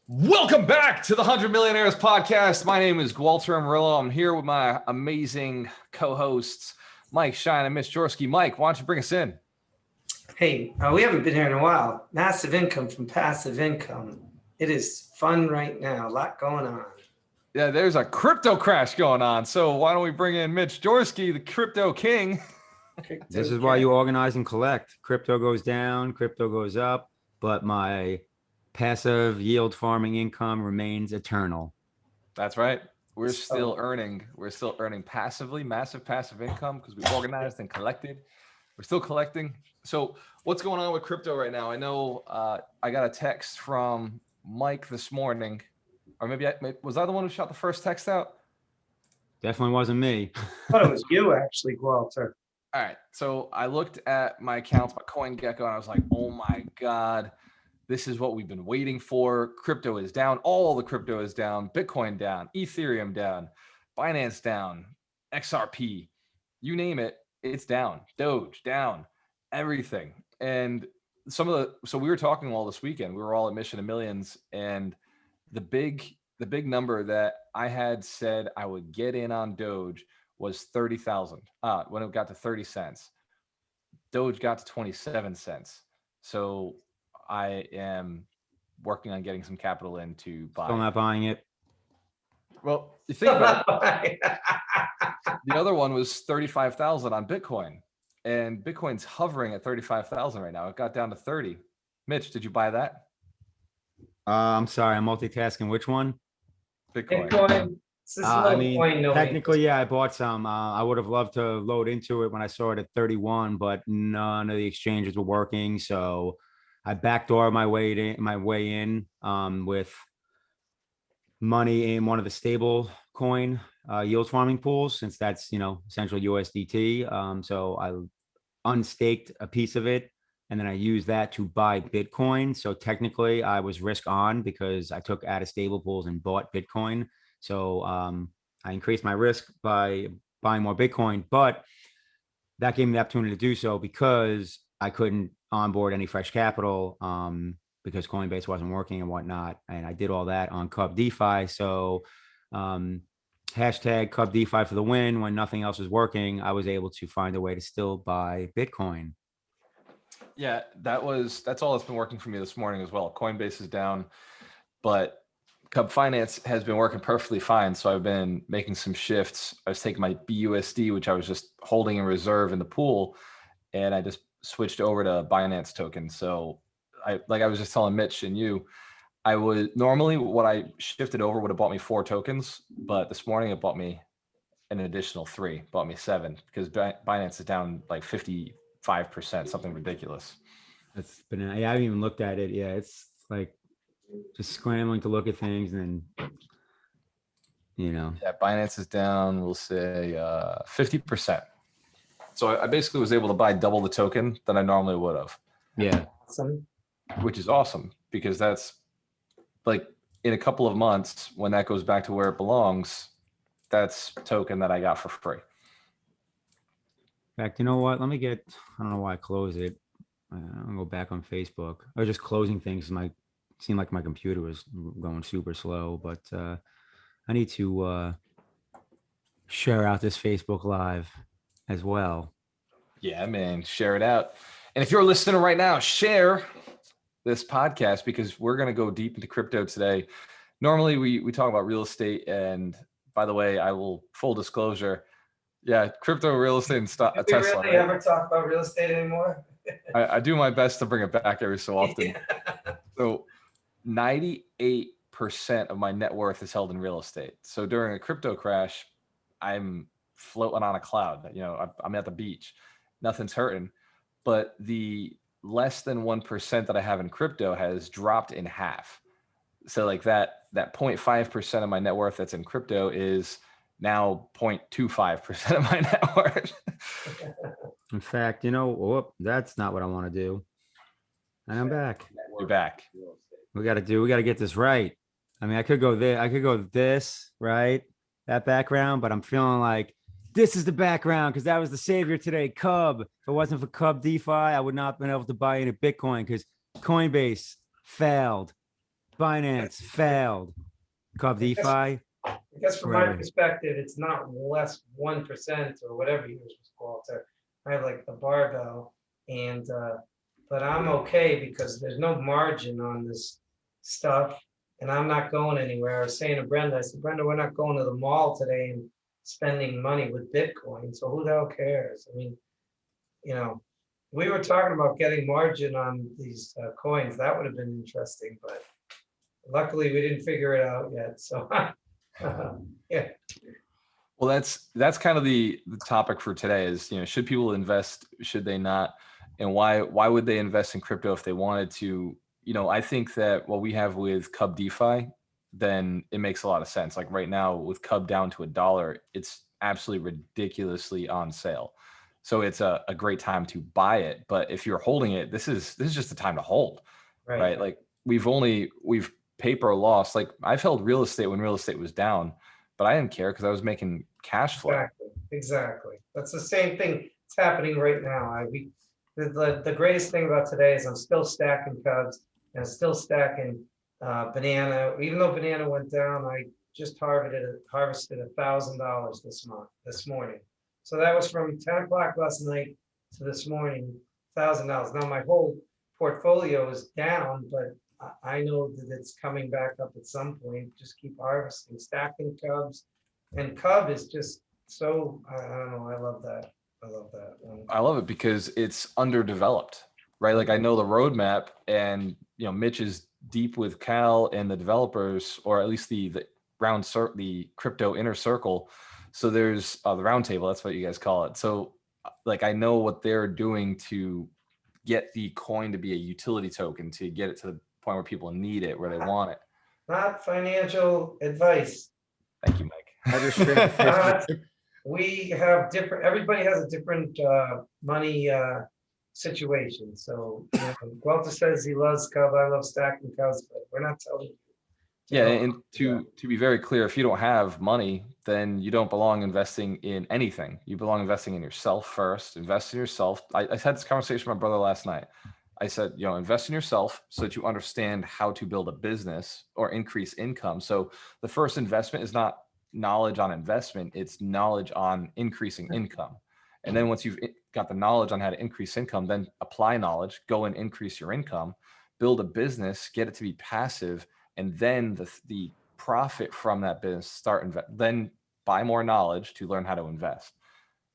Welcome back to the 100 Millionaires podcast. My name is Walter Amarillo. I'm here with my amazing co-hosts, Mike Shine and Mitch Jorsky. Mike, why don't you bring us in? Hey, we haven't been here in a while. Massive income from passive income. It is fun right now. A lot going on. Yeah, there's a crypto crash going on. So why don't we bring in Mitch Jorsky, the crypto king? This is why you organize and collect. Crypto goes down, crypto goes up, but my passive yield farming income remains eternal. That's right. We're still earning passively, massive passive income because we organized and collected. We're still collecting. So what's going on with crypto right now? I know I got a text from Mike this morning, or maybe was I the one who shot the first text out? Definitely wasn't me. I thought it was you, actually, Walter. All right. So I looked at my accounts, my CoinGecko, and I was like, oh my God, this is what we've been waiting for. Crypto is down. All the crypto is down. Bitcoin down. Ethereum down. Binance down. XRP. You name it, it's down. Doge down. Everything. And so we were talking all this weekend. We were all at Mission of Millions, and the big number that I had said I would get in on Doge was 30,000 when it got to 30 cents. Doge got to 27 cents. So I am working on getting some capital in to buy. Still not buying it. Well, you think about it. The other one was 35,000 on Bitcoin, and Bitcoin's hovering at 35,000 right now. It got down to 30. Mitch, did you buy that? I'm sorry, I'm multitasking. Which one? Bitcoin. Technically, yeah, I bought some. I would have loved to load into it when I saw it at 31, but none of the exchanges were working. So I backdoored my way in with money in one of the stable coin yield farming pools, since that's essential USDT. So I unstaked a piece of it, and then I used that to buy Bitcoin. So technically, I was risk on because I took out of stable pools and bought Bitcoin. So I increased my risk by buying more Bitcoin, but that gave me the opportunity to do so because I couldn't onboard any fresh capital because Coinbase wasn't working and whatnot. And I did all that on Cub DeFi. So hashtag Cub DeFi for the win. When nothing else was working, I was able to find a way to still buy Bitcoin. Yeah, that's all that's been working for me this morning as well. Coinbase is down, but Cub Finance has been working perfectly fine. So I've been making some shifts. I was taking my BUSD, which I was just holding in reserve in the pool, and I just switched over to Binance token. So I was just telling Mitch and you, I would normally what I shifted over would have bought me 4 tokens, but this morning it bought me an additional 3, bought me 7 because Binance is down like 55%, something ridiculous. I haven't even looked at it. Yeah, it's like just scrambling to look at things, and yeah, Binance is down, we'll say 50%. So I basically was able to buy double the token that I normally would have. Yeah, Awesome. Which is awesome because that's like in a couple of months when that goes back to where it belongs, that's token that I got for free. In fact, you know what? I don't know why I close it. I'm gonna go back on Facebook. I was just closing things. Seemed like my computer was going super slow, but I need to share out this Facebook Live as well. Yeah, man, share it out. And if you're listening right now, share this podcast because we're going to go deep into crypto today. Normally we talk about real estate, and by the way, I will full disclosure. Yeah, crypto, real estate, and Tesla. Do we really ever talk about real estate anymore? I do my best to bring it back every so often. Yeah. So 98% of my net worth is held in real estate. So during a crypto crash, I'm floating on a cloud. I'm at the beach. Nothing's hurting. But the less than 1% that I have in crypto has dropped in half. So like that 0.5% of my net worth that's in crypto is now 0.25% of my net worth. In fact, that's not what I want to do. And I'm back. You're back. We got to get this right. I mean, I could go there. I could go this, right? That background, but I'm feeling like this is the background because that was the savior today, Cub. If it wasn't for Cub DeFi, I would not have been able to buy any Bitcoin because Coinbase failed. Finance failed. Cub DeFi. I guess from my Forever. perspective, it's not less 1% or whatever yours was called. So I have like the barbell, and but I'm okay because there's no margin on this stuff, and I'm not going anywhere. I was saying to Brenda, I said, Brenda, we're not going to the mall today and spending money with Bitcoin. So who the hell cares? I mean, you know, we were talking about getting margin on these coins. That would have been interesting, but luckily we didn't figure it out yet. So yeah. Well, that's kind of the topic for today is, should people invest? Should they not? And why would they invest in crypto if they wanted to? I think that what we have with Cub DeFi, then it makes a lot of sense. Like right now with Cub down to $1, it's absolutely ridiculously on sale. So it's a great time to buy it. But if you're holding it, this is just the time to hold, right? Like we've paper lost. Like I've held real estate when real estate was down, but I didn't care because I was making cash flow. Exactly. That's the same thing that's happening right now. The greatest thing about today is I'm still stacking Cubs and I'm still stacking banana. Even though banana went down, I just harvested $1,000 this morning. So that was from 10 o'clock last night to this morning, $1,000. Now my whole portfolio is down, but I know that it's coming back up at some point. Just keep harvesting, stacking Cubs, and Cub is just so, I don't know. I love that. I love it because it's underdeveloped, right? Like I know the roadmap, and Mitch is deep with Cal and the developers, or at least the crypto inner circle. So there's the round table. That's what you guys call it. So like I know what they're doing to get the coin to be a utility token, to get it to the point where people need it, where they want it. Not financial advice. Thank you, Mike. We have different, everybody has a different money situation. So Walter says he loves Cub. I love stacking Cubs, but we're not telling you. Yeah, and to be very clear, if you don't have money, then you don't belong investing in anything. You belong investing in yourself first. Invest in yourself. I had this conversation with my brother last night. I said, invest in yourself so that you understand how to build a business or increase income. So the first investment is not knowledge on investment, it's knowledge on increasing income. And then once you've got the knowledge on how to increase income, then apply knowledge, go and increase your income, build a business, get it to be passive, and then the profit from that business then buy more knowledge to learn how to invest.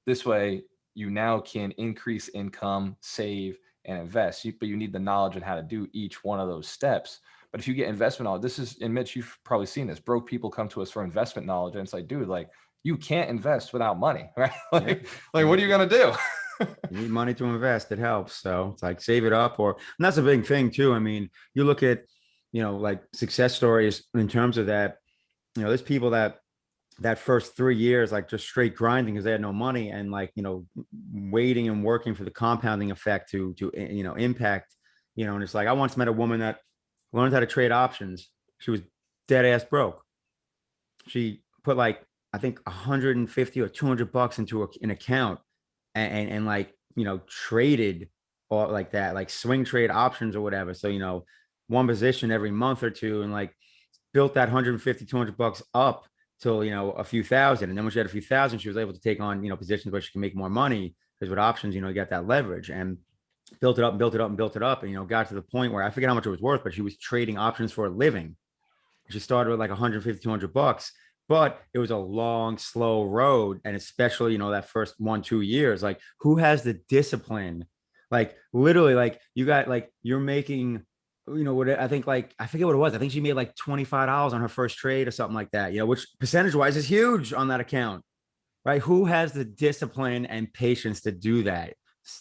This way, you now can increase income, save, and invest. But you need the knowledge on how to do each one of those steps. But if you get investment knowledge, and Mitch, you've probably seen this, broke people come to us for investment knowledge, and it's like, dude, like you can't invest without money, right? Like what are you gonna do? You need money to invest. It helps. So it's like save it up, and that's a big thing too. I mean, you look at, like success stories in terms of that, there's people that first 3 years, like just straight grinding because they had no money, and like, waiting and working for the compounding effect to impact, and it's like, I once met a woman that learned how to trade options. She was dead ass broke. She put like, I think 150 or $200 into an account and like, traded or like that, like swing trade options or whatever. So, one position every month or two, and like built that 150, $200 up till, a few thousand. And then when she had a few thousand, she was able to take on, positions where she can make more money, because with options, you got that leverage, and built it up and built it up and built it up. And, got to the point where I forget how much it was worth, but she was trading options for a living. She started with like 150, $200, but it was a long, slow road. And especially, that first 1-2 years, like who has the discipline? Like literally, like you got, like, you're making, what I think, like, I forget what it was. I think she made like $25 on her first trade or something like that, which percentage wise is huge on that account, right? Who has the discipline and patience to do that?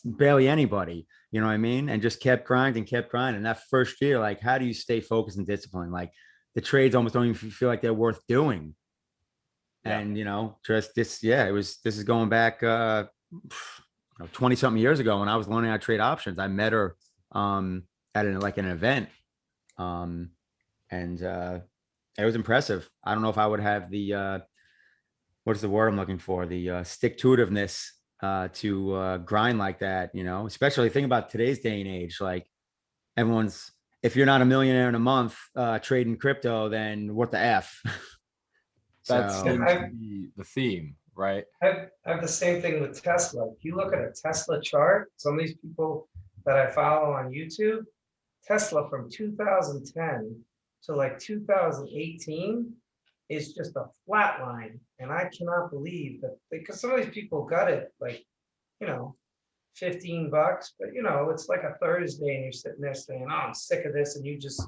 Barely anybody, you know what I mean? And just kept grinding. And that first year, like, how do you stay focused and disciplined? Like the trades almost don't even feel like they're worth doing. Yeah. And, just this, this is going back 20 something years ago when I was learning how to trade options. I met her, at an event, and it was impressive. I don't know if I would have the what's the word I'm looking for, the stick-to-itiveness to grind like that, especially think about today's day and age. Like everyone's if you're not a millionaire in a month trading crypto, then what the F? That So, seems to be the theme, right? I have the same thing with Tesla. If you look at a Tesla chart, some of these people that I follow on YouTube, Tesla from 2010 to like 2018 is just a flat line. And I cannot believe that, because some of these people got it like, you know, 15 bucks, but you know, it's like a Thursday and you're sitting there saying, oh, I'm sick of this. And you just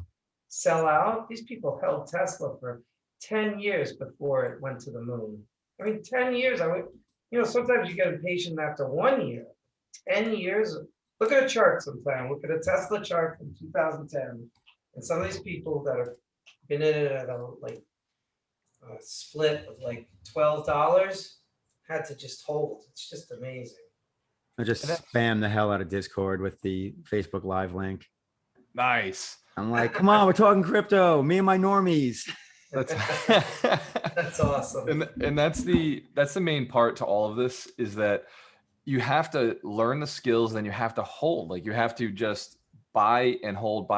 sell out. These people held Tesla for 10 years before it went to the moon. I mean, 10 years, I would, you know, sometimes you get impatient after 1 year, 10 years. Look at a chart sometime, look at a Tesla chart from 2010. And some of these people that have been in it at a like a split of like $12 had to just hold. It's just amazing. I just spam the hell out of Discord with the Facebook Live link. Nice. I'm like, come on, we're talking crypto. Me and my normies. That's That's awesome. And that's the main part to all of this, is that you have to learn the skills, then you have to hold. Like you have to just buy and hold.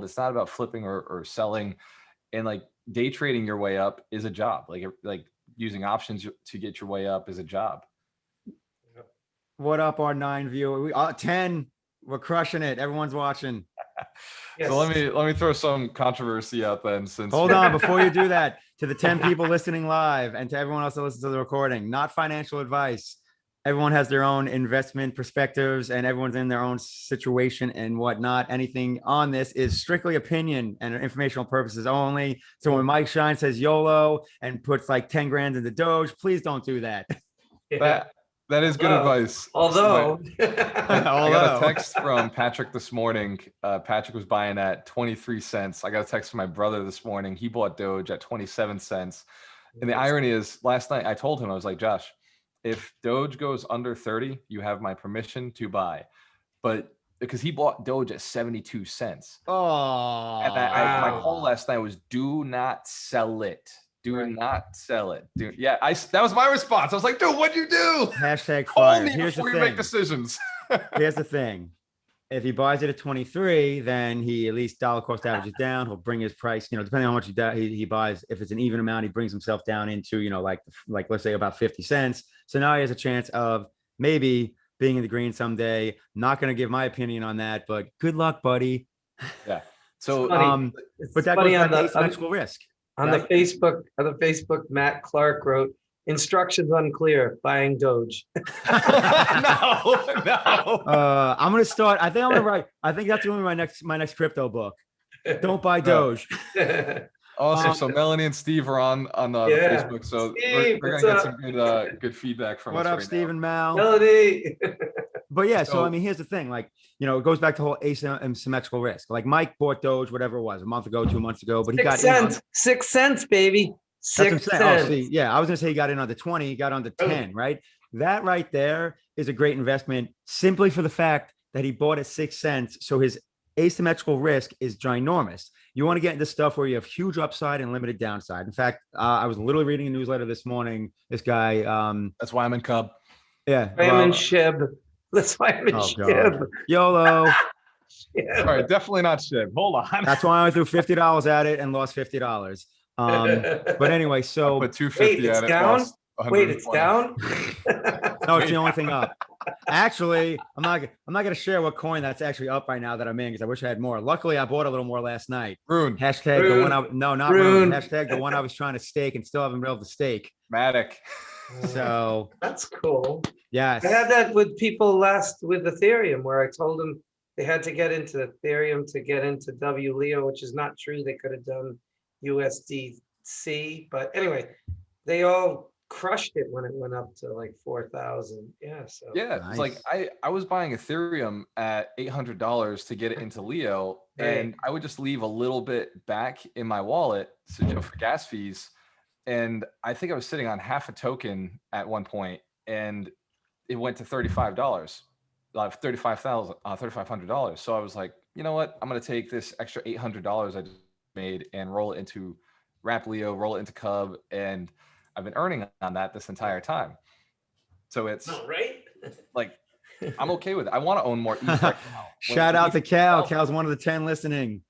It's not about flipping or selling. And like day trading your way up is a job. Like using options to get your way up is a job. What up, our 9 viewer? We 10. We're crushing it. Everyone's watching. Yes. So let me throw some controversy out then. Since Hold on, before you do that, to the 10 people listening live and to everyone else that listens to the recording, not financial advice. Everyone has their own investment perspectives and everyone's in their own situation and whatnot. Anything on this is strictly opinion and informational purposes only. So when Mike Shine says YOLO and puts like 10 grand into Doge, please don't do that. Yeah. That is good advice. Although, I got a text from Patrick this morning. Patrick was buying at 23 cents. I got a text from my brother this morning. He bought Doge at 27 cents. And the irony is, last night I told him, I was like, Josh, if Doge goes under 30, you have my permission to buy. But because he bought Doge at 72 cents. Oh, And my call last night was, do not sell it. Do not sell it. Dude, yeah, that was my response. I was like, dude, what'd you do? Hashtag Call fire. me Here's before the you make thing. decisions. Here's the thing. If he buys it at 23, then he at least dollar cost averages down. He'll bring his price, you know, depending on how much he buys. If it's an even amount, he brings himself down into, you know, like let's say about 50 cents. So now he has a chance of maybe being in the green someday. Not going to give my opinion on that, but good luck, buddy. Yeah. So, but that goes back to asymmetrical risk. On the Facebook, Matt Clark wrote, instructions unclear, buying Doge. no. I'm gonna start. I think that's gonna be my next crypto book. Don't buy Doge. Awesome. So Melanie and Steve are on Facebook. So Steve, we're gonna get some good feedback from what us up, right Steve and Mal? Melody. But yeah, so I mean, here's the thing. Like, you know, it goes back to whole asymmetrical risk. Like Mike bought Doge, whatever it was, a month ago, 2 months ago, but he got in on, 6 cents, baby. 6 cents. Oh, see, yeah, I was gonna say he got in on the 20, he got on the 10, right? That right there is a great investment simply for the fact that he bought at 6 cents. So his asymmetrical risk is ginormous. You want to get into stuff where you have huge upside and limited downside. In fact, I was literally reading a newsletter this morning. This guy, that's why I'm in Cub. Yeah, I'm in SHIB. That's why I'm in SHIB. YOLO. All right, definitely not SHIB. Hold on. That's why I threw $50 at it and lost $50. But anyway, so put 250 at it. Down? Wait, it's down? No, it's the only thing up. Actually, I'm not gonna share what coin that's actually up right now that I'm in because I wish I had more. Luckily, I bought a little more last night. Rune. Hashtag Rune. the one I no, not Rune. Hashtag the one I was trying to stake and still haven't been able to stake. Matic. So that's cool. Yes. I had that with people with Ethereum where I told them they had to get into Ethereum to get into WLEO, which is not true. They could have done USDC, but anyway, they all crushed it when it went up to like 4,000. Yeah. So yeah, nice. It's like I was buying Ethereum at $800 to get it into Leo, and I would just leave a little bit back in my wallet for gas fees. And I think I was sitting on half a token at one point, and it went to $35, like $3,500. So I was like, you know what? I'm going to take this extra $800 I just made and roll it into Wrap Leo, roll it into Cub, and I've been earning on that this entire time. So it's like, I'm okay with it. I want to own more ETH right now. Shout out to Cal. Cal's one of the 10 listening.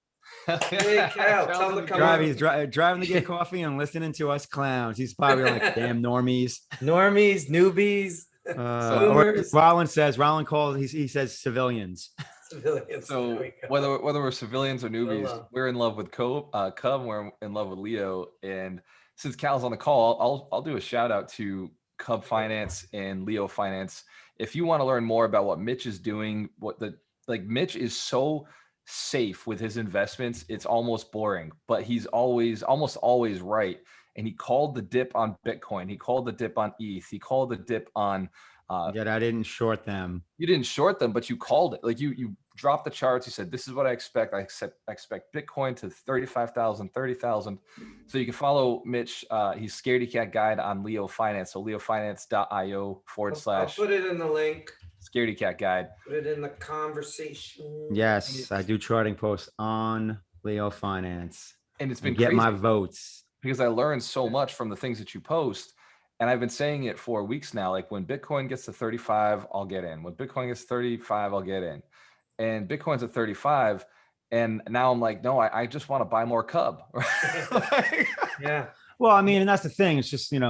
Hey, Cal, tell him to come Driving, on. he's driving to get coffee and listening to us clowns. He's probably like, damn normies. Normies, newbies, Or boomers, Rollin calls, he says civilians. civilians. There So we go. whether we're civilians or newbies, Hello. we're in love with Cub, we're in love with Leo. And since Cal's on the call, I'll do a shout out to Cub Finance and Leo Finance. If you want to learn more about what Mitch is doing, Mitch is so safe with his investments, it's almost boring, but he's almost always right. And he called the dip on Bitcoin, he called the dip on ETH, he called the dip on Yet I didn't short them. you didn't short them, but you called it. Like you dropped the charts. You said, this is what I expect. I expect Bitcoin to 35,000, 30,000. So you can follow Mitch. He's Scaredy Cat Guide on Leo Finance. So leofinance.io / I'll put it in the link. Scaredy Cat Guide. Put it in the conversation. Yes, I do charting posts on Leo Finance. And it's been get crazy my votes because I learned so much from the things that you post. And I've been saying it for weeks now. Like when Bitcoin gets to 35, I'll get in. When Bitcoin gets 35, I'll get in. And Bitcoin's at 35. And now I'm like, no, I just want to buy more Cub. Yeah. Well, I mean, and that's the thing. It's just, in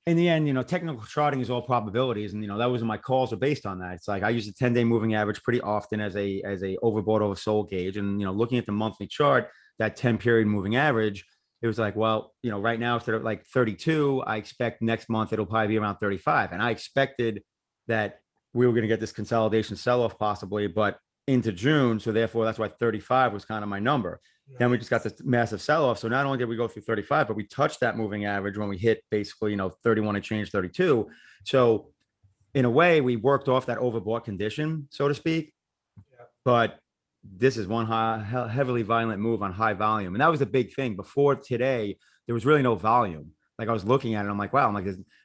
the end, technical charting is all probabilities. And, that was my calls are based on that. It's like I use a 10-day moving average pretty often as a overbought, oversold gauge. And, looking at the monthly chart, that 10-period moving average, it was like, well, right now instead of like 32, I expect next month it'll probably be around 35. And I expected that we were going to get this consolidation sell-off possibly, but into June. So therefore, that's why 35 was kind of my number. Nice. Then we just got this massive sell-off. So not only did we go through 35, but we touched that moving average when we hit basically, 31 and change 32. So in a way, we worked off that overbought condition, so to speak. Yeah. But this is one heavily violent move on high volume. And that was the big thing. Before today, there was really no volume. Like I was looking at it, I'm like, wow,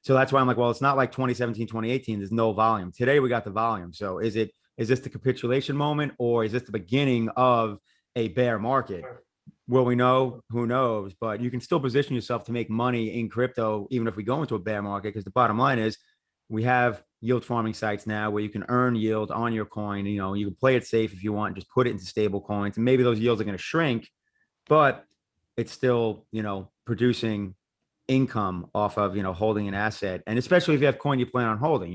so that's why I'm like, well, it's not like 2017, 2018, there's no volume. Today we got the volume. So is this the capitulation moment or is this the beginning of a bear market? Will we know? Who knows? But you can still position yourself to make money in crypto, even if we go into a bear market, because the bottom line is we have yield farming sites now where you can earn yield on your coin. You can play it safe if you want, just put it into stable coins, and maybe those yields are going to shrink, but it's still, producing income off of, holding an asset. And especially if you have coin you plan on holding,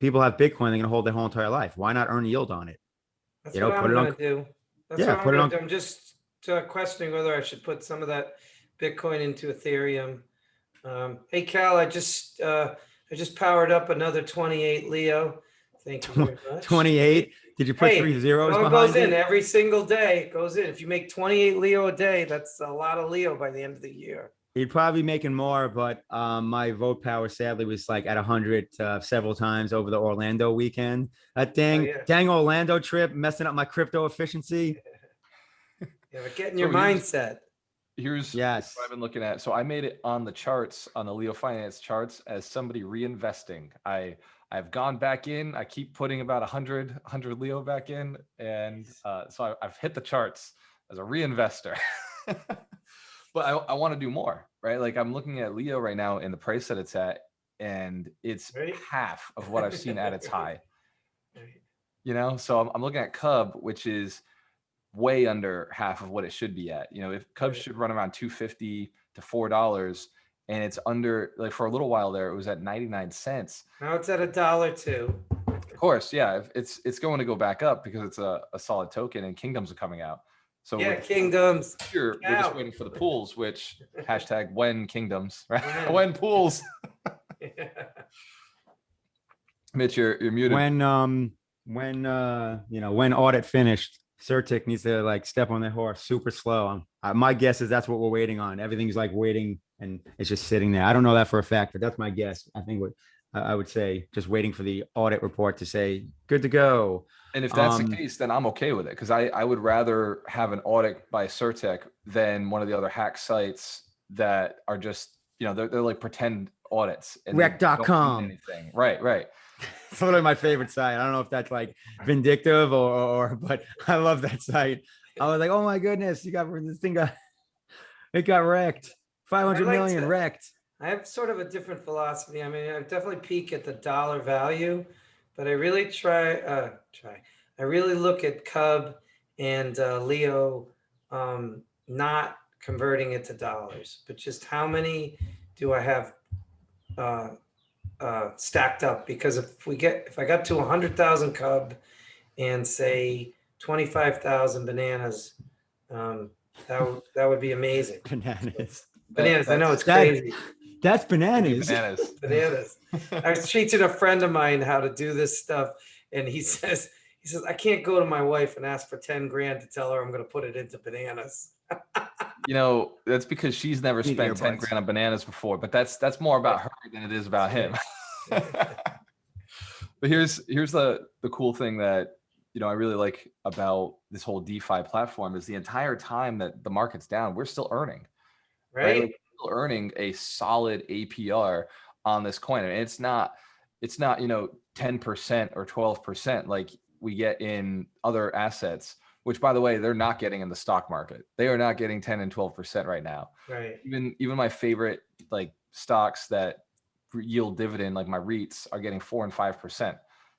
people have Bitcoin, they're going to hold their whole entire life. Why not earn yield on it? That's what I'm going to do. That's what I'm going to do. I'm just questioning whether I should put some of that Bitcoin into Ethereum. Hey, Cal, I just powered up another 28 Leo. Thank you very much. 28? Did you put 3 zeros behind it? It goes in every single day. It goes in. If you make 28 Leo a day, that's a lot of Leo by the end of the year. You'd probably be making more, but my vote power sadly was like at 100 several times over the Orlando weekend. That dang Orlando trip messing up my crypto efficiency. Yeah, but getting your mindset. Here's what I've been looking at. So I made it on the charts, on the Leo Finance charts, as somebody reinvesting. I've gone back in. I keep putting about 100 Leo back in, and so I've hit the charts as a reinvestor. But I want to do more, right? Like I'm looking at Leo right now and the price that it's at, and it's half of what I've seen at its high. So I'm looking at Cub, which is way under half of what it should be at. If Cub should run around $2.50 to $4, and it's under, like for a little while there, it was at 99 cents. Now it's at $1 too. Of course, yeah. It's going to go back up because it's a solid token and Kingdoms are coming out. So Kingdoms. We're just waiting for the pools, which hashtag when Kingdoms, right? When pools. Mitch, you're muted. When audit finished, Certic needs to like step on their horse super slow. My guess is that's what we're waiting on. Everything's like waiting and it's just sitting there. I don't know that for a fact, but that's my guess. I think what I would say, just waiting for the audit report to say good to go. And if that's the case, then I'm okay with it, because I would rather have an audit by Certic than one of the other hack sites that are just, they're like pretend audits. Rec.com. Right. It's literally my favorite site. I don't know if that's like vindictive or but I love that site. I was like, oh my goodness, this thing got wrecked. 500 million wrecked. I have sort of a different philosophy. I mean, I definitely peak at the dollar value, but I really I really look at Cub and Leo not converting it to dollars, but just how many do I have stacked up? Because if I got to 100,000 cub and say 25,000 bananas, that would be amazing. Bananas. Bananas. I know it's That- crazy. That's bananas. Bananas. Bananas. I was teaching a friend of mine how to do this stuff, and he says, I can't go to my wife and ask for 10 grand to tell her I'm going to put it into bananas. You know, that's because she's never Need spent 10 earbuds. grand on bananas before, but that's more about her than it is about him. But here's the cool thing that, you know, I really like about this whole DeFi platform is the entire time that the market's down, we're still earning, right? Like, we're still earning a solid APR on this coin. And it's not, you know, 10% or 12% like we get in other assets, which, by the way, they're not getting in the stock market. They are not getting 10 and 12% right now. Right. Even my favorite like stocks that yield dividend, like my REITs, are getting 4 and 5%.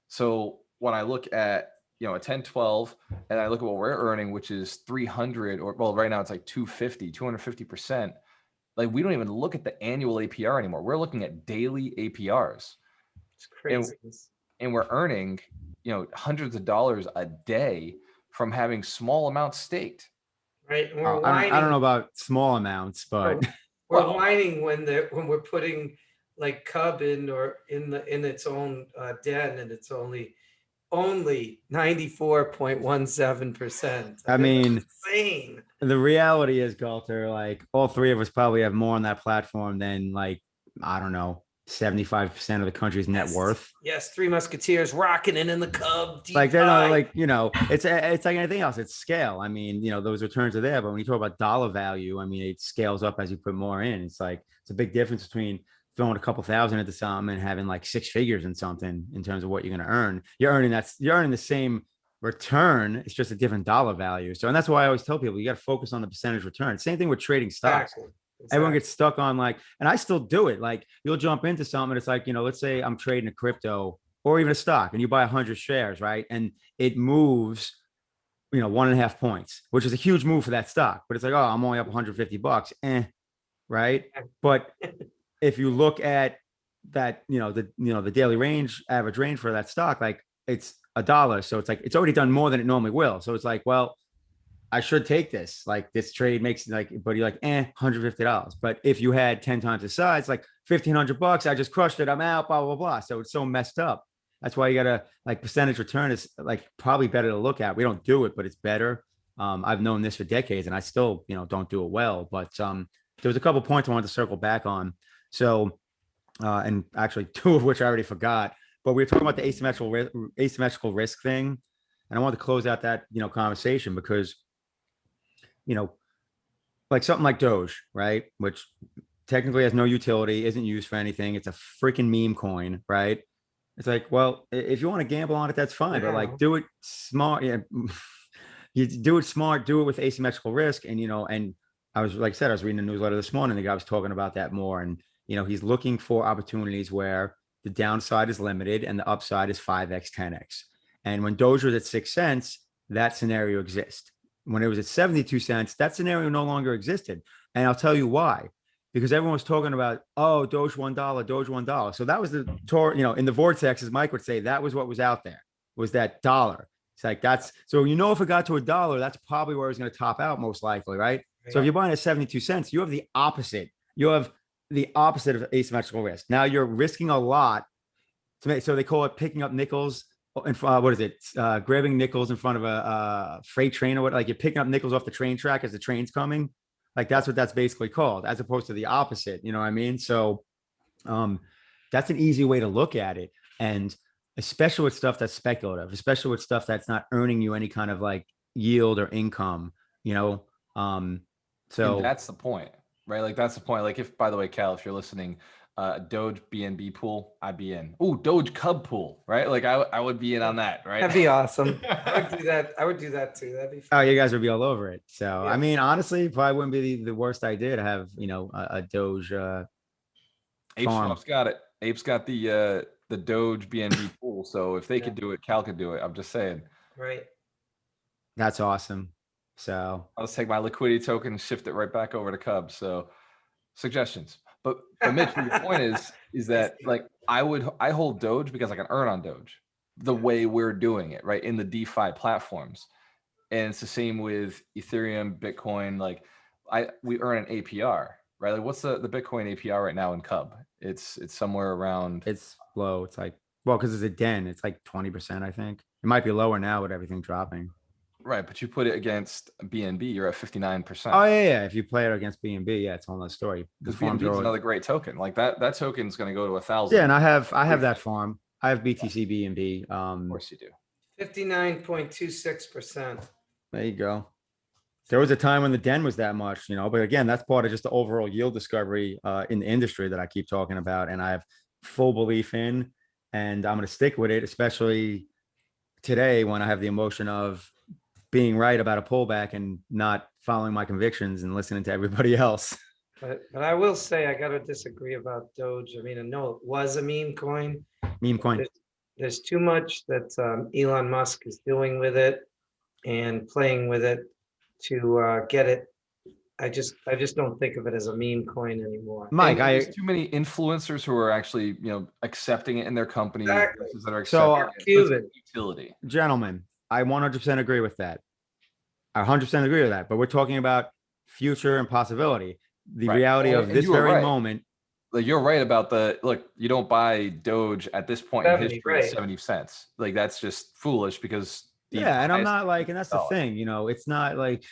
So when I look at, you know, a 10, 12, and I look at what we're earning, which is 300, or well, right now it's like 250, 250%. Like, we don't even look at the annual APR anymore. We're looking at daily APRs. It's crazy. And we're earning, you know, hundreds of dollars a day from having small amounts staked. Right. And I don't know about small amounts, but we're whining when we're putting like cub in or in its own den, and it's only 94.17%. I mean, insane. The reality is, Galter, like all three of us probably have more on that platform than, like, I don't know, 75% of the country's net worth. Yes, Three Musketeers rocking it in the cub. Like, they're not, like, you know, it's like anything else. It's scale. I mean, you know, those returns are there, but when you talk about dollar value, I mean, it scales up as you put more in. It's like, it's a big difference between throwing a couple thousand into something and having like 6 figures in something in terms of what you're going to earn. You're earning the same return. It's just a different dollar value. So, and that's why I always tell people, you got to focus on the percentage return. Same thing with trading stocks. Exactly. Everyone gets stuck on, like, and I still do it. Like, you'll jump into something. It's like, you know, let's say I'm trading a crypto or even a stock, and you buy 100 shares, right? And it moves, you know, 1.5 points, which is a huge move for that stock. But it's like, oh, I'm only up $150, right? But if you look at that, the daily range, average range for that stock, like, it's $1. So it's like, it's already done more than it normally will. So it's like, well, I should take this. Like, this trade makes, like, but you're like, $150. But if you had 10 times the size, like $1,500, I just crushed it, I'm out, blah, blah, blah. So it's so messed up. That's why you gotta, like, percentage return is like probably better to look at. We don't do it, but it's better. I've known this for decades, and I still, don't do it well. But there was a couple points I wanted to circle back on. So, and actually 2 of which I already forgot. But we were talking about the asymmetrical risk thing, and I wanted to close out that conversation because, like something like Doge, right, which technically has no utility, isn't used for anything. It's a freaking meme coin, right? It's like, well, if you want to gamble on it, that's fine, but like, do it smart. Yeah, you do it smart. Do it with asymmetrical risk, and and I was, like I said, I was reading a newsletter this morning. The guy was talking about that more, and he's looking for opportunities where the downside is limited and the upside is 5x, 10x. And when Doge was at 6 cents, that scenario exists. When it was at 72 cents, that scenario no longer existed. And I'll tell you why. Because everyone was talking about, oh, Doge $1, Doge $1. So that was the tour, in the vortex, as Mike would say, that was what was out there, was that dollar. It's like, that's, so if it got to $1, that's probably where it's going to top out most likely, right? Yeah. So if you're buying at 72 cents, you have the opposite. You have the opposite of asymmetrical risk. Now you're risking a lot to make, so they call it picking up nickels. And what is it? Grabbing nickels in front of a freight train or what? Like, you're picking up nickels off the train track as the train's coming. Like, that's what that's basically called, as opposed to the opposite. You know what I mean? So that's an easy way to look at it. And especially with stuff that's speculative, especially with stuff that's not earning you any kind of like yield or income, So and that's the point, right? Like, that's the point. Like, if, by the way, Cal, if you're listening, Doge BNB pool, I'd be in. Ooh, Doge Cub pool, right? Like, I would be in on that, right? That'd be awesome. I would do that. I would do that too. That'd be fun. Oh, you guys would be all over it. So, yeah. I mean, honestly, probably wouldn't be the worst idea to have, a Doge Ape Swap's got it. Ape's got the Doge BNB pool. So if they could do it, Cal could do it. I'm just saying. Right. That's awesome. So I'll just take my liquidity token and shift it right back over to Cub. So suggestions. But Mitch, your point is that like I hold Doge because I can earn on Doge the way we're doing it, right? In the DeFi platforms. And it's the same with Ethereum, Bitcoin. Like we earn an APR, right? Like what's the Bitcoin APR right now in Cub? It's somewhere around. it's low. It's like, well, because it's a den, it's like 20%, I think. It might be lower now with everything dropping. Right, but you put it against BNB, you're at 59%. Oh yeah. If you play it against BNB, yeah, it's a whole nother story. Because BNB is another great token. Like that token is going to go to 1,000. Yeah, and I have that farm. I have BTC BNB. Of course you do. 59.26%. There you go. There was a time when the den was that much, but again, that's part of just the overall yield discovery in the industry that I keep talking about. And I have full belief in, and I'm going to stick with it, especially today when I have the emotion of being right about a pullback and not following my convictions and listening to everybody else. But I will say, I got to disagree about Doge. I mean, I know it was a meme coin. Meme coin. There's too much that Elon Musk is doing with it and playing with it to get it. I just don't think of it as a meme coin anymore. Mike, there's too many influencers who are actually, accepting it in their company. Exactly. That are So, accepting utility. Gentlemen, I 100% agree with that. I 100% agree with that. But we're talking about future and possibility. The reality of this very moment. Like you're right about look, you don't buy Doge at this point in history at 70 cents. Like that's just foolish because and I'm not like, and that's the thing, it's not like,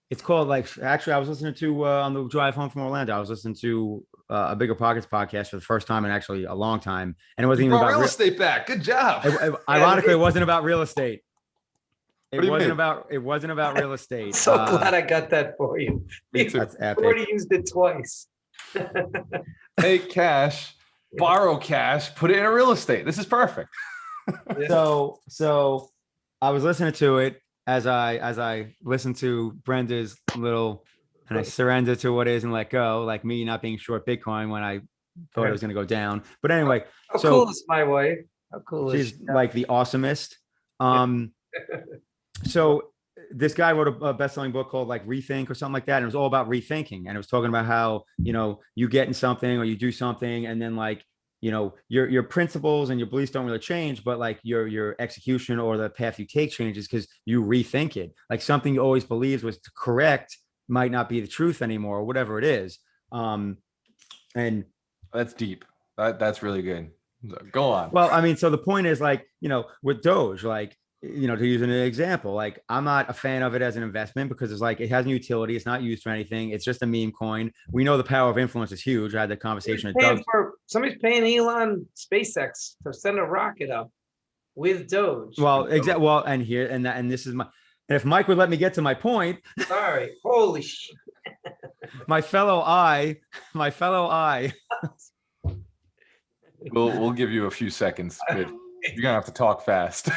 it's called like, actually I was listening to on the drive home from Orlando, I was listening to a Bigger Pockets podcast for the first time in actually a long time. And it wasn't even about real estate back. Good job. Ironically, it wasn't about real estate. It wasn't about real estate. So glad I got that for you. Me too. That's I epic. already used it twice. Take cash, borrow cash, put it in a real estate. This is perfect. So I was listening to it as I listened to Brenda's little, and I surrendered to what is and let go, like me not being short Bitcoin when I thought it was going to go down. But anyway, how cool is my wife? How cool is she's like the awesomest. So this guy wrote a best-selling book called like Rethink or something like that. And it was all about rethinking. And it was talking about how, you get in something or you do something and then like, your principles and your beliefs don't really change, but like your execution or the path you take changes because you rethink it. Like something you always believed was correct might not be the truth anymore or whatever it is. And that's deep. That's really good. Go on. Well, I mean, so the point is like, with Doge, like, to use an example, like I'm not a fan of it as an investment because it's like, it has no utility. It's not used for anything. It's just a meme coin. We know the power of influence is huge. I had the conversation. Somebody's paying Elon SpaceX to send a rocket up with Doge. Well, exactly. Well, and this is and if Mike would let me get to my point. Sorry. Holy shit. my fellow I. We'll give you a few seconds. You're gonna have to talk fast.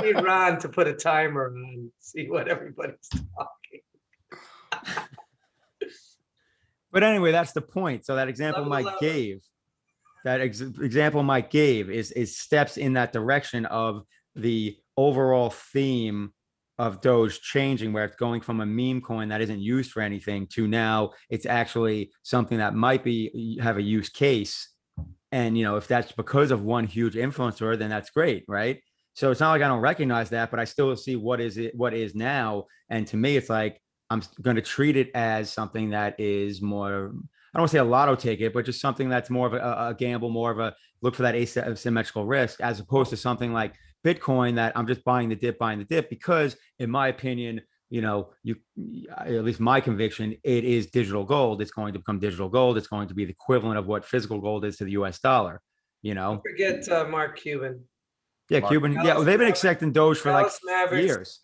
Need Ron to put a timer on, see what everybody's talking. But anyway, that's the point. So that example Mike gave, is steps in that direction of the overall theme of Doge changing, where it's going from a meme coin that isn't used for anything to now it's actually something that might have a use case. And, if that's because of one huge influencer, then that's great, right? So it's not like I don't recognize that, but I still see what is now. And to me, it's like, I'm going to treat it as something that is more, I don't want to say a lotto ticket, but just something that's more of a gamble, more of a look for that asymmetrical risk, as opposed to something like Bitcoin that I'm just buying the dip, because in my opinion, at least my conviction, it is digital gold. It's going to become digital gold. It's going to be the equivalent of what physical gold is to the US dollar, Don't forget Mark Cuban. Yeah, Cuban. Yeah, they've been accepting Doge for like years.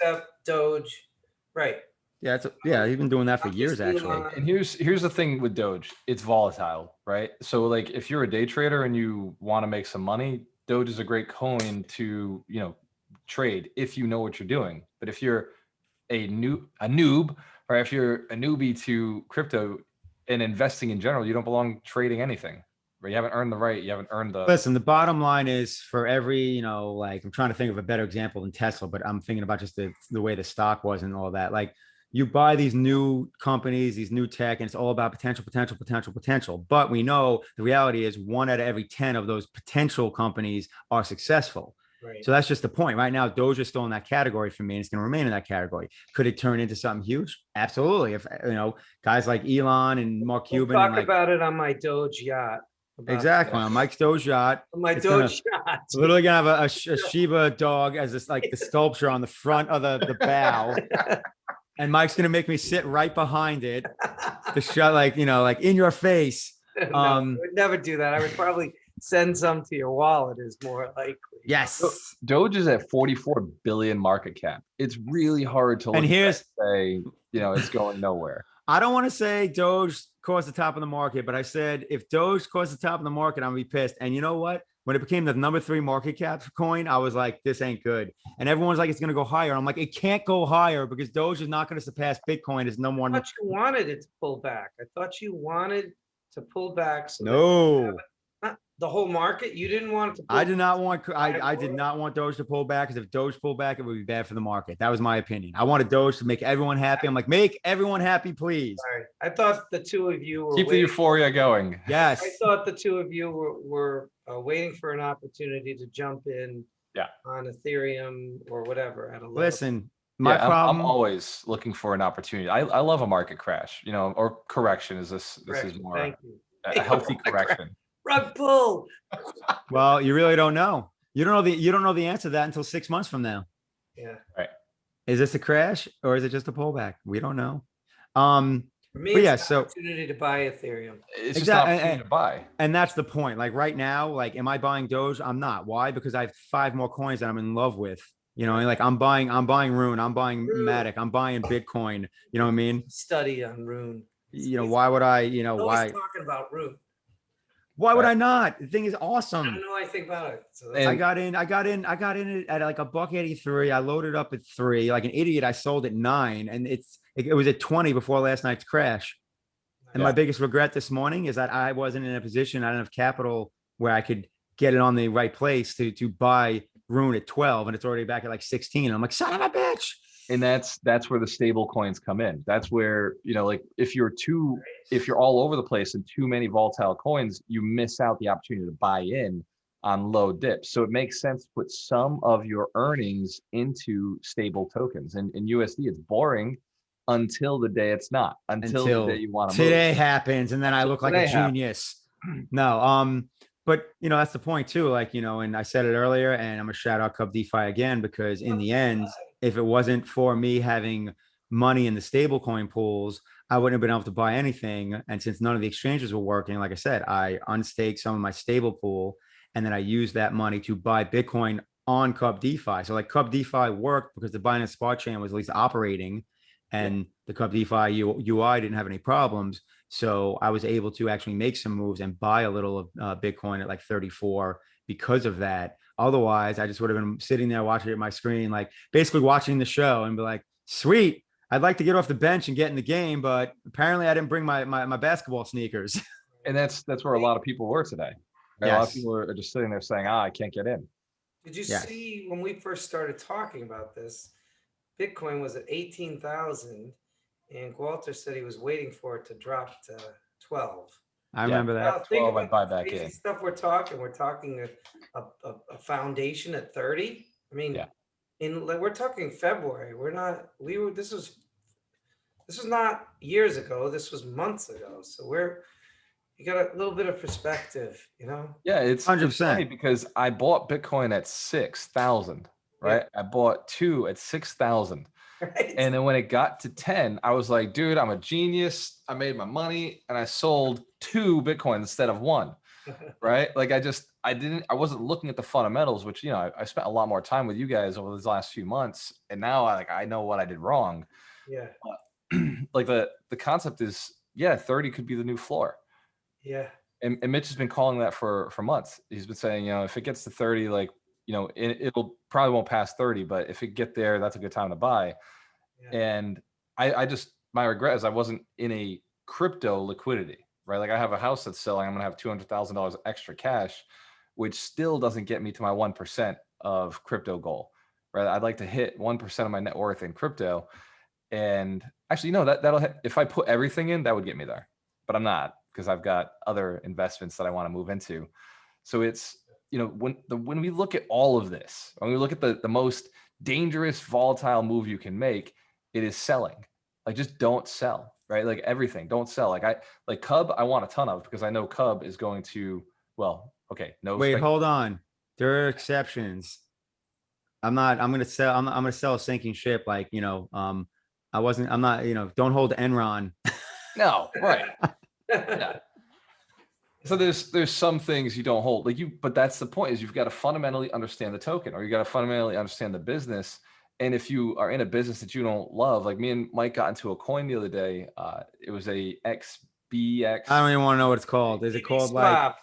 Doge. Right. Yeah, he's been doing that for years, actually. And here's the thing with Doge. It's volatile, right? So like if you're a day trader and you want to make some money, Doge is a great coin to, trade if you know what you're doing. But if you're a noob, or if you're a newbie to crypto and investing in general, you don't belong trading anything. You haven't earned the right. You haven't earned the. Listen, the bottom line is for every, like I'm trying to think of a better example than Tesla, but I'm thinking about just the way the stock was and all that. Like you buy these new companies, these new tech, and it's all about potential, potential, potential, potential. But we know the reality is 1 out of every 10 of those potential companies are successful. Right. So that's just the point. Right now, Doge is still in that category for me, and it's going to remain in that category. Could it turn into something huge? Absolutely. If guys like Elon and Mark Cuban, We'll talk and like about it on my Doge yacht. exactly on Mike's Doge yacht. My It's Doge yacht. literally gonna have a Shiba dog as this like the sculpture on the front of the bow, and Mike's gonna make me sit right behind it to shut like in your face. No, I would never do that. I would probably send some to your wallet is more likely. Yes. Doge is at 44 billion market cap. It's really hard to look And here's say, it's going nowhere. I don't want to say Doge caused the top of the market, but I said if Doge caused the top of the market, I'm gonna be pissed. And you know what? When it became the number 3 market cap coin, I was like, this ain't good. And everyone's like, it's gonna go higher. I'm like, it can't go higher because Doge is not gonna surpass Bitcoin as number 1. I thought you wanted it to pull back. I thought you wanted to pull back. So no. not the whole market. You didn't want it to pull I did not want I did not want Doge to pull back, because if Doge pulled back, it would be bad for the market. That was my opinion. I wanted Doge to make everyone happy. I'm like, make everyone happy, please. Sorry. I thought the two of you were Keep the euphoria going. Yes. I thought the two of you were waiting for an opportunity to jump in on Ethereum or whatever at a low. Listen, my problem. I'm always looking for an opportunity. I love a market crash, or correction. Is this is more a healthy correction. Rug pull. Well, you really don't know. You don't know the answer to that until 6 months from now. Yeah. Right. Is this a crash or is it just a pullback? We don't know. For me, it's an opportunity to buy Ethereum. It's just an opportunity to buy. And that's the point. Like right now, like, am I buying Doge? I'm not. Why? Because I have 5 more coins that I'm in love with. Like I'm buying Rune, I'm buying Matic, I'm buying Bitcoin. You know what I mean? Study on Rune. Why would I? Why? Talking about Rune. Why would I not? The thing is awesome. I don't know anything about it. So I got in at like $1.83. I loaded up at 3. Like an idiot, I sold at 9, and it was at 20 before last night's crash. And my biggest regret this morning is that I wasn't in a position, I didn't have capital where I could get it on the right place to buy Rune at 12, and it's already back at like 16. I'm like, son of a bitch. And that's where the stable coins come in. That's where, like if you're all over the place and too many volatile coins, you miss out the opportunity to buy in on low dips. So it makes sense to put some of your earnings into stable tokens. And in USD, it's boring until the day it's not, until the day you want to move. Today happens, and then I look like a genius. No, but that's the point too. Like, and I said it earlier, and I'm gonna shout out Cub DeFi again, because in the end, if it wasn't for me having money in the stable coin pools, I wouldn't have been able to buy anything. And since none of the exchanges were working, like I said, I unstaked some of my stable pool, and then I used that money to buy Bitcoin on Cub DeFi. So like Cub DeFi worked because the Binance Spot chain was at least operating, and the Cub DeFi UI didn't have any problems. So I was able to actually make some moves and buy a little of Bitcoin at like 34 because of that. Otherwise, I just would have been sitting there watching it on my screen, like basically watching the show and be like, sweet, I'd like to get off the bench and get in the game, but apparently I didn't bring my basketball sneakers. And that's where a lot of people were today. Right? Yes. A lot of people are just sitting there saying, I can't get in. Did you see when we first started talking about this, Bitcoin was at 18,000 and Walter said he was waiting for it to drop to 12. I remember that. 12, I'd buy back in. Stuff we're talking a foundation at 30. I mean, we're talking February. This was not years ago. This was months ago. So you got a little bit of perspective, Yeah, it's 100% because I bought Bitcoin at 6,000, right? Yeah. I bought 2 at 6,000. Right. And then when it got to 10, I was like, dude, I'm a genius. I made my money and I sold 2 Bitcoin instead of 1. Right. Like I wasn't looking at the fundamentals, which, I spent a lot more time with you guys over these last few months. And now I know what I did wrong. Yeah. Like the concept is, 30 could be the new floor. Yeah. And Mitch has been calling that for months. He's been saying, if it gets to 30, like, it'll probably won't pass 30, but if it get there, that's a good time to buy. Yeah. And I just, my regret is I wasn't in a crypto liquidity, right? Like I have a house that's selling, I'm gonna have $200,000 extra cash, which still doesn't get me to my 1% of crypto goal, right? I'd like to hit 1% of my net worth in crypto. And actually, no, that'll hit, if I put everything in, that would get me there, but I'm not, because I've got other investments that I want to move into. So it's, when we look at all of this, when we look at the most dangerous, volatile move you can make, it is selling. Like, just don't sell, right? Like everything, don't sell. Like Cub, I want a ton of, because I know Cub is going to, well, okay, no. Wait, hold on. There are exceptions. I'm going to sell a sinking ship. Like, I'm not, don't hold Enron. No, right. Yeah. So there's some things you don't hold, but that's the point, is you've got to fundamentally understand the token, or you got to fundamentally understand the business. And if you are in a business that you don't love, like me and Mike got into a coin the other day, it was a XBX. I don't even want to know what it's called. Is it called swap.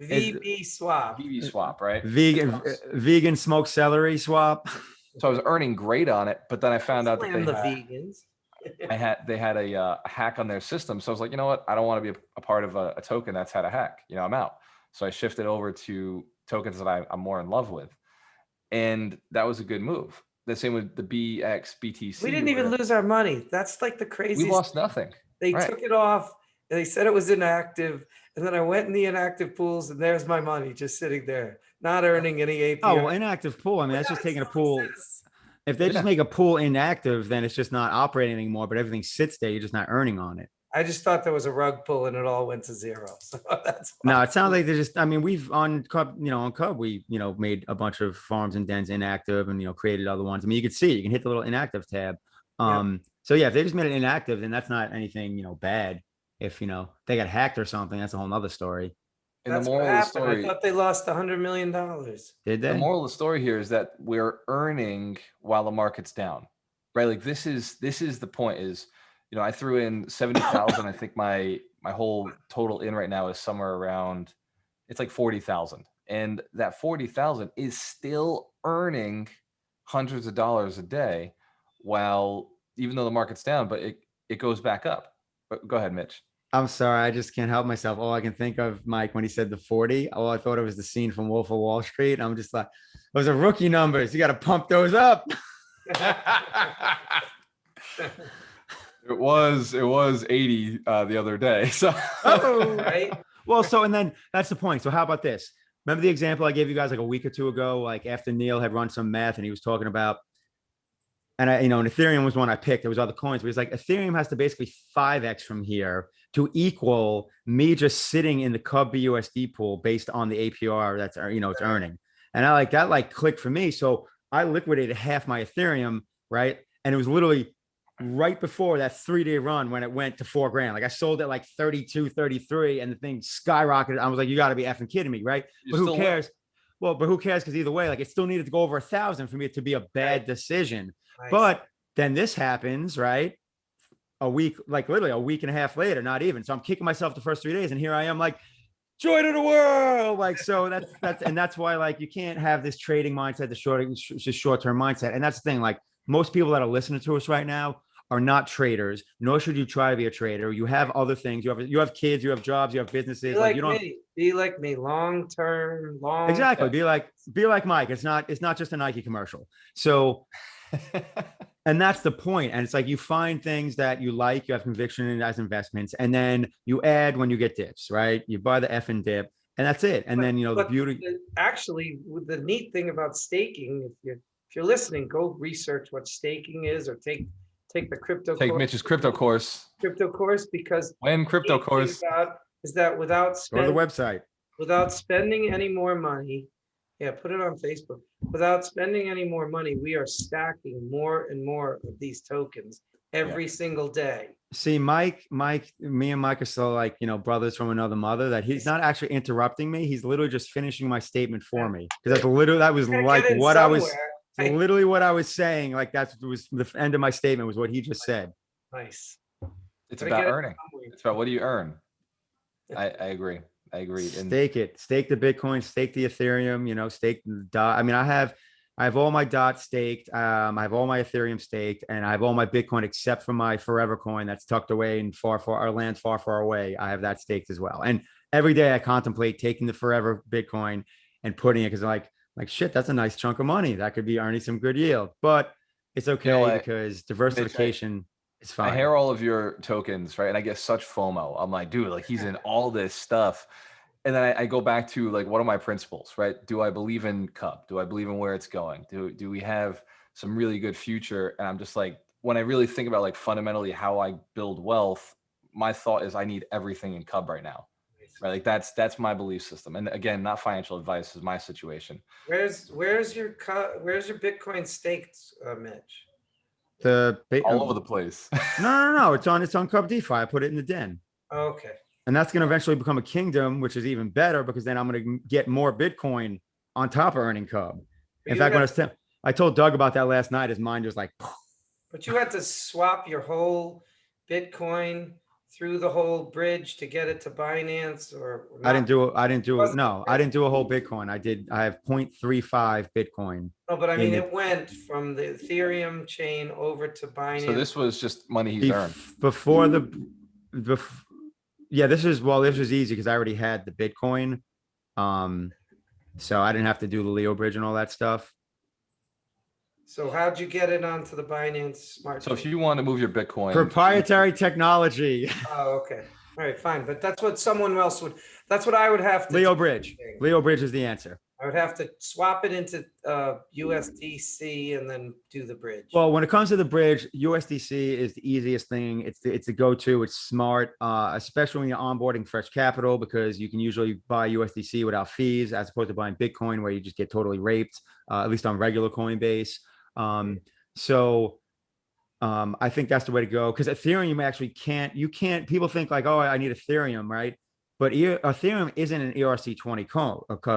VB swap? VB swap, right? Vegan smoked celery swap. So I was earning great on it, but then I found out that vegans. they had a hack on their system. So I was like, you know what? I don't want to be a part of a token that's had a hack. I'm out. So I shifted over to tokens that I'm more in love with. And that was a good move. The same with the BXBTC. We didn't even lose our money. That's like the craziest. We lost nothing. They took it off and they said it was inactive. And then I went in the inactive pools and there's my money just sitting there, not earning any API. Oh, well, inactive pool. I mean, that's just taking a pool. If they just make a pool inactive, then it's just not operating anymore, but everything sits there. You're just not earning on it. I just thought there was a rug pull and it all went to zero. So that's no, it sounds like they're just, I mean, we've on Cub, we, made a bunch of farms and dens inactive and, created other ones. I mean, you can see, you can hit the little inactive tab. So yeah, if they just made it inactive, then that's not anything, bad. If, they got hacked or something, that's a whole nother story. And the moral of the story, I thought they lost $100 million. Did they? The moral of the story here is that we're earning while the market's down, right? Like this is the point is, I threw in 70,000. I think my whole total in right now is somewhere around, it's like 40,000. And that 40,000 is still earning hundreds of dollars a day, while even though the market's down, but it goes back up. But go ahead, Mitch. I'm sorry, I just can't help myself. All I can think of, Mike, when he said the 40, I thought it was the scene from Wolf of Wall Street. I'm just like, those are rookie numbers. You got to pump those up. It was 80 the other day. So right. Well, and then that's the point. So how about this? Remember the example I gave you guys like a week or two ago, like after Neil had run some math and he was talking about, and and Ethereum was one I picked. There was other coins, but he's like, Ethereum has to basically 5x from here to equal me just sitting in the Cub BUSD pool based on the APR that's, it's earning. And I like that, like clicked for me. So I liquidated half my Ethereum, right? And it was literally right before that 3-day run when it went to $4,000. Like I sold it like 32, 33 and the thing skyrocketed. I was like, you got to be effing kidding me, right? But who cares? Well, but who cares? Because either way, like it still needed to go over 1,000 for me to be a bad decision. Nice. But then this happens, right? A week, like literally a week and a half later, not even. So I'm kicking myself the first 3 days. And here I am like, joy to the world. Like, so that's why like you can't have this trading mindset, the short-term mindset. And that's the thing, like most people that are listening to us right now are not traders, nor should you try to be a trader. You have other things. You have kids, you have jobs, you have businesses. Like you don't be like me, long term. Exactly. Be like Mike. It's not just a Nike commercial. So and that's the point. And it's like you find things that you like, you have conviction in as investments, and then you add when you get dips, right? You buy the effing dip, and that's it. And then the beauty. Actually, the neat thing about staking, if you're listening, go research what staking is, or take the crypto. Take Mitch's crypto course. Because when crypto course is that without spending, go to the website, without spending any more money. Yeah, put it on Facebook. Without spending any more money, we are stacking more and more of these tokens every single day. See, Mike, me and Mike are still like, brothers from another mother, that he's not actually interrupting me. He's literally just finishing my statement for me. Because that was like what I was, literally what I was saying. Like that was the end of my statement was what he just said. Nice. It's about earning. It's about what do you earn? I agree. I agree. Stake the Bitcoin, stake the Ethereum, stake the DOT. I mean, I have I have all my DOT staked. I have all my Ethereum staked, and I have all my Bitcoin except for my Forever coin that's tucked away in our lands far away. I have that staked as well. And every day I contemplate taking the Forever Bitcoin and putting it because like shit, that's a nice chunk of money that could be earning some good yield. But it's okay because diversification is fine. I hear all of your tokens, right? And I get such FOMO. I'm like, dude, like he's in all this stuff. And then I go back to like, what are my principles, right? Do I believe in Cub? Do I believe in where it's going? Do we have some really good future? And I'm just like, when I really think about like fundamentally how I build wealth, my thought is I need everything in Cub right now, right? Like that's my belief system. And again, not financial advice, is my situation. Where's your Bitcoin staked, Mitch? All over the place. No. It's on Cub DeFi. I put it in the den. Okay. And that's going to eventually become a kingdom, which is even better because then I'm going to get more Bitcoin on top of earning Cub. In fact, when I told Doug about that last night, his mind was like, but you had to swap your whole Bitcoin through the whole bridge to get it to Binance, or not? I didn't do a whole Bitcoin. I have 0.35 Bitcoin. No, but I mean, it went from the Ethereum chain over to Binance. So this was just money he's earned. This was easy because I already had the Bitcoin. So I didn't have to do the Leo bridge and all that stuff. So how'd you get it onto the Binance smart chain? So if you want to move your Bitcoin. Proprietary technology. Oh, okay. All right, fine. But that's what someone else would, that's what I would have to Leo bridge. Leo bridge is the answer. I would have to swap it into USDC and then do the bridge. Well, when it comes to the bridge, USDC is the easiest thing. It's the go-to. It's smart, especially when you're onboarding fresh capital, because you can usually buy USDC without fees as opposed to buying Bitcoin where you just get totally raped, at least on regular Coinbase. I think that's the way to go, because Ethereum actually can't, people think like, oh, I need Ethereum, right? But Ethereum isn't an ERC20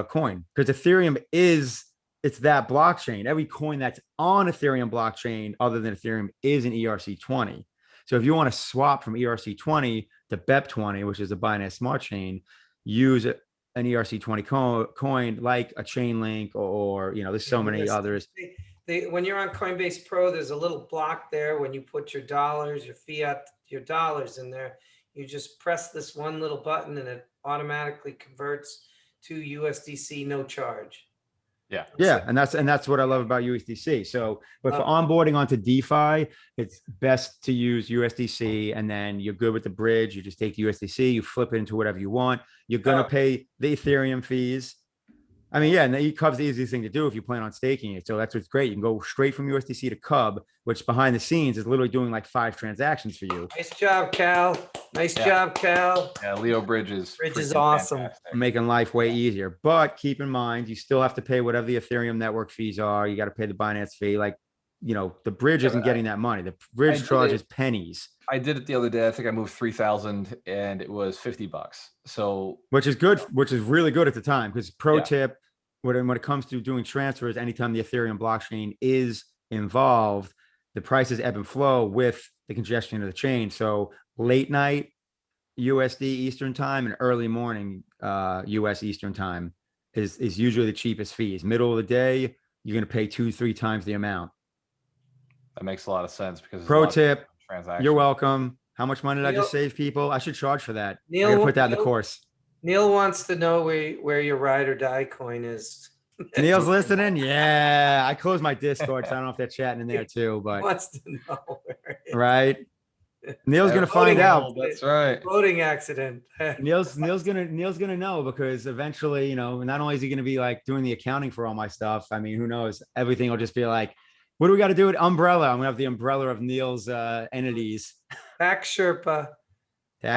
coin, because Ethereum it's that blockchain. Every coin that's on Ethereum blockchain other than Ethereum is an ERC20. So if you want to swap from ERC20 to BEP20, which is a Binance Smart Chain, use an ERC20 coin like a Chainlink or there's so many others. When you're on Coinbase Pro, there's a little block there. When you put your dollars, your fiat, your dollars in there, you just press this one little button and it automatically converts to USDC, no charge. Yeah. And that's what I love about USDC. So, but for onboarding onto DeFi, it's best to use USDC, and then you're good with the bridge. You just take the USDC, you flip it into whatever you want. You're going to pay the Ethereum fees. I mean, and the Cub's the easiest thing to do if you plan on staking it. So that's what's great. You can go straight from USDC to Cub, which behind the scenes is literally doing like 5 transactions for you. Nice job, Cal. Nice job, Cal. Yeah, Leo Bridges. Bridge is awesome. Fantastic. Making life way easier. But keep in mind, you still have to pay whatever the Ethereum network fees are. You got to pay the Binance fee. Like, the bridge isn't getting that money. The bridge charges pennies. I did it the other day. I think I moved 3,000 and it was $50. So which is good, which is really good at the time, because pro tip, when it comes to doing transfers, anytime the Ethereum blockchain is involved, the prices ebb and flow with the congestion of the chain. So late night USD Eastern time and early morning US Eastern time is usually the cheapest fees. Middle of the day, you're going to pay 2-3 times the amount. That makes a lot of sense, because pro tip, you're welcome. How much money did I just save people? I should charge for that. Neil, I'm gonna put that in the course. Neil wants to know where your ride or die coin is. Neil's listening. Yeah, I closed my Discord, so I don't know if they're chatting in there too. But wants to know right. Neil's gonna find out. That's right. Voting accident. Neil's gonna know, because eventually, not only is he gonna be like doing the accounting for all my stuff. I mean, who knows? Everything will just be like, what do we got to do with umbrella? I'm gonna have the umbrella of Neil's entities. Tax Sherpa. The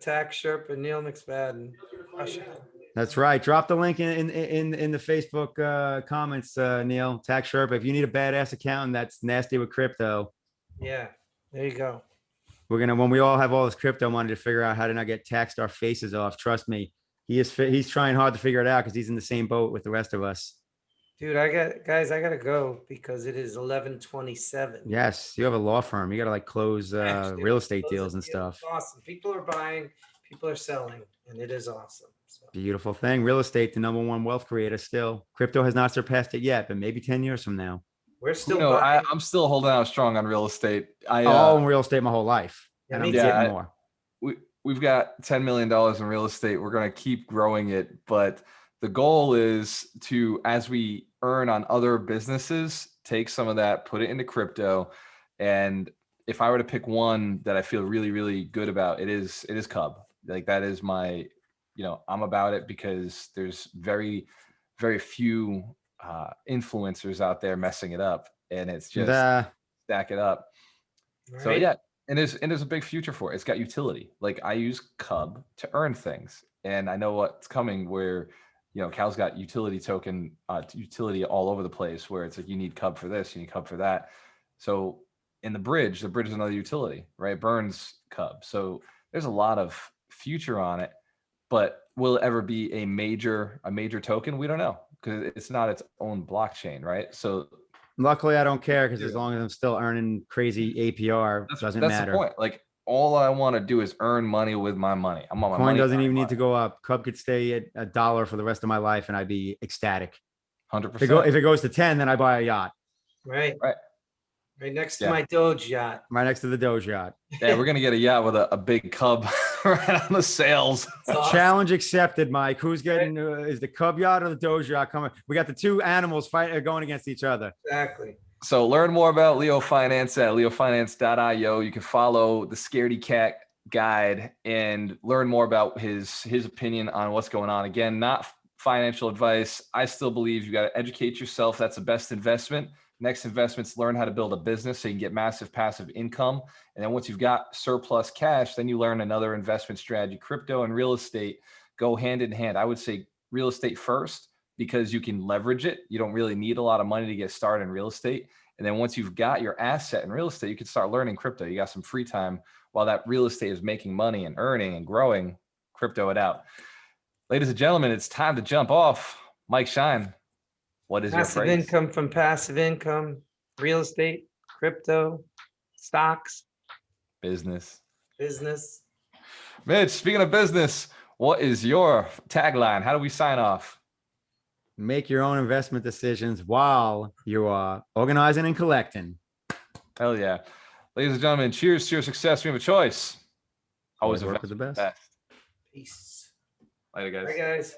Tax Sherpa, Neil McSpadden. That's right. Drop the link in the Facebook comments, Neil. Tax Sherpa. If you need a badass accountant that's nasty with crypto. Yeah, there you go. When we all have all this crypto money, to figure out how to not get taxed our faces off. Trust me, he's trying hard to figure it out, because he's in the same boat with the rest of us. Dude, I gotta go because it is 11:27. Yes, you have a law firm. You gotta close real estate deals and stuff. Awesome. People are buying, people are selling, and it is awesome. Beautiful thing. Real estate, the #1 wealth creator still. Crypto has not surpassed it yet, but maybe 10 years from now. We're still No, buying. I'm still holding out strong on real estate. I All in real estate my whole life. Yeah, And me I'm too. getting more. we've got $10 million in real estate. We're going to keep growing it, but the goal is to, as we earn on other businesses, take some of that, put it into crypto. And if I were to pick one that I feel really, really good about, it is Cub. Like that is my, I'm about it because there's very, very few influencers out there messing it up, and it's just stack it up. Right. So yeah, and there's a big future for it. It's got utility. Like I use Cub to earn things, and I know what's coming where, Cal's got utility token, utility all over the place where it's like, you need Cub for this, you need Cub for that. So in the bridge is another utility, right? Burns Cub. So there's a lot of future on it, but will it ever be a major token? We don't know because it's not its own blockchain, right? So luckily I don't care because as long as I'm still earning crazy APR, doesn't matter. That's the point. Like all I want to do is earn money with my money. I'm on my coin money. Doesn't even need to go up. Cub could stay at $1 for the rest of my life and I'd be ecstatic. 100%. If it goes to 10, then I buy a yacht. Right. Right next to my Doge yacht. Right next to the Doge yacht. Yeah, we're gonna get a yacht with a big Cub right on the sails. Awesome. Challenge accepted, Mike. Who's getting? Is the Cub yacht or the Doge yacht coming? We got the two animals going against each other. Exactly. So learn more about Leo Finance at leofinance.io. You can follow the Scaredy Cat guide and learn more about his opinion on what's going on. Again, not financial advice. I still believe you got to educate yourself. That's the best investment. Next investments, learn how to build a business so you can get massive passive income. And then once you've got surplus cash, then you learn another investment strategy. Crypto and real estate go hand in hand. I would say real estate first because you can leverage it. You don't really need a lot of money to get started in real estate. And then once you've got your asset in real estate, you can start learning crypto. You got some free time while that real estate is making money and earning and growing. Crypto it out. Ladies and gentlemen, it's time to jump off. Mike Shine. What is passive your phrase? Income from passive income, real estate, crypto, stocks, business. Mitch, speaking of business, what is your tagline? How do we sign off? Make your own investment decisions while you are organizing and collecting. Hell yeah. Ladies and gentlemen, cheers to your success. We have a choice. Always work with the best. Peace. Later, guys. Bye, guys.